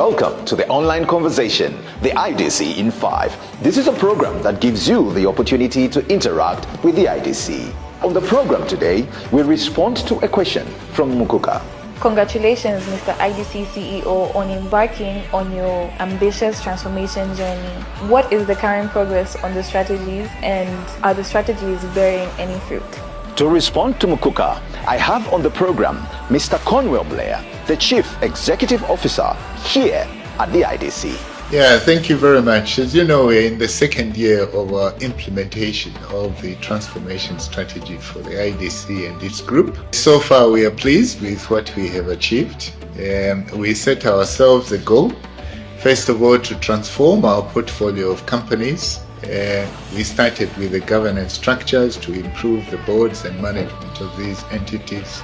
Welcome to the online conversation, the IDC in 5. This is a program that gives you the opportunity to interact with the IDC. On the program today, we respond to a question from Mukuka. Congratulations, Mr. IDC CEO, on embarking on your ambitious transformation journey. What is the current progress on the strategies, and are the strategies bearing any fruit? To respond to Mukuka, I have on the program Mr. Conwell Blair, the Chief Executive Officer here at the IDC. Yeah, thank you very much. As you know, we're in the second year of our implementation of the transformation strategy for the IDC and its group. So far, we are pleased with what we have achieved. We set ourselves a goal, first of all, to transform our portfolio of companies. We started with the governance structures to improve the boards and management of these entities,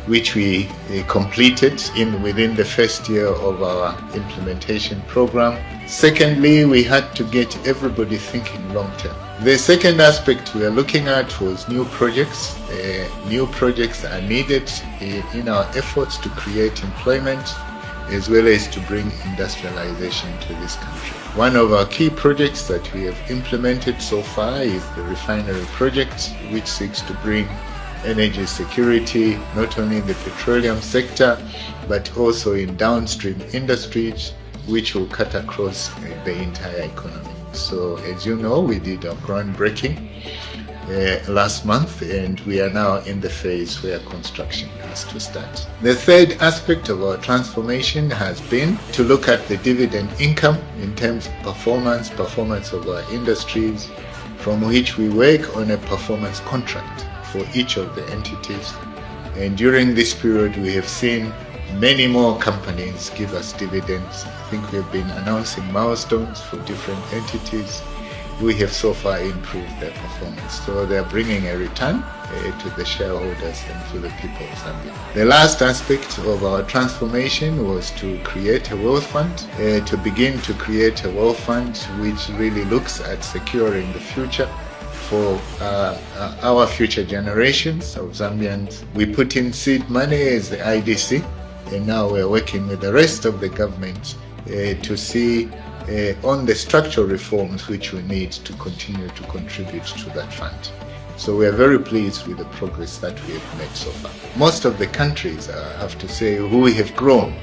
which we completed within the first year of our implementation program. Secondly, we had to get everybody thinking long term. The second aspect we are looking at was new projects. New projects are needed in our efforts to create employment as well as to bring industrialization to this country. One of our key projects that we have implemented so far is the refinery project, which seeks to bring energy security not only in the petroleum sector but also in downstream industries, which will cut across the entire economy. So as you know, we did our groundbreaking last month, and we are now in the phase where construction has to start. The third aspect of our transformation has been to look at the dividend income in terms of performance of our industries, from which we work on a performance contract for each of the entities. And during this period, we have seen many more companies give us dividends. I think we have been announcing milestones for different entities. We have so far improved their performance. So they are bringing a return to the shareholders and to the people of Zambia. The last aspect of our transformation was to create a wealth fund, to begin to create a wealth fund which really looks at securing the future for our future generations of Zambians. We put in seed money as the IDC, and now we're working with the rest of the government to see on the structural reforms which we need to continue to contribute to that fund. So we are very pleased with the progress that we have made so far. Most of the countries, I have to say, who we have grown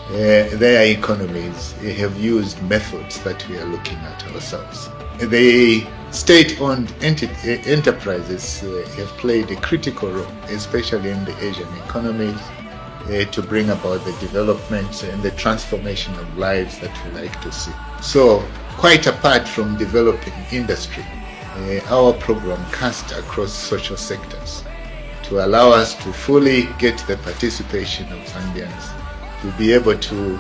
their economies have used methods that we are looking at ourselves. The state-owned enterprises have played a critical role, especially in the Asian economies, to bring about the development and the transformation of lives that we like to see. So, quite apart from developing industry, our program cast across social sectors to allow us to fully get the participation of Zambians, to be able to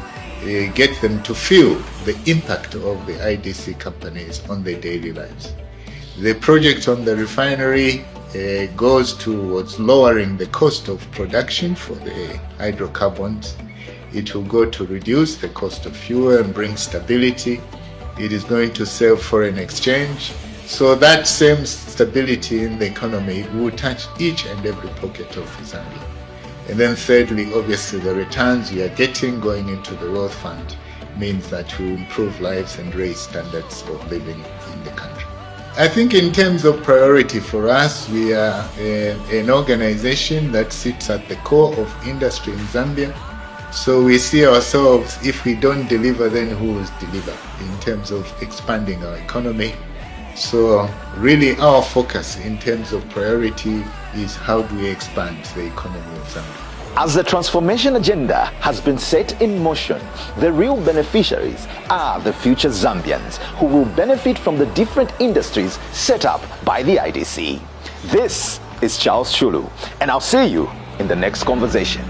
get them to feel the impact of the IDC companies on their daily lives. The project on the refinery goes towards lowering the cost of production for the hydrocarbons. It will go to reduce the cost of fuel and bring stability. It is going to save foreign exchange. So that same stability in the economy will touch each and every pocket of Zambia. And then thirdly, obviously the returns we are getting going into the wealth fund means that we improve lives and raise standards of living in the country. I think in terms of priority for us, we are an organization that sits at the core of industry in Zambia. So we see ourselves, if we don't deliver, then who will deliver in terms of expanding our economy. So really our focus in terms of priority is how do we expand the economy of Zambia. As the transformation agenda has been set in motion, the real beneficiaries are the future Zambians who will benefit from the different industries set up by the IDC. This is Charles Chulu, and I'll see you in the next conversation.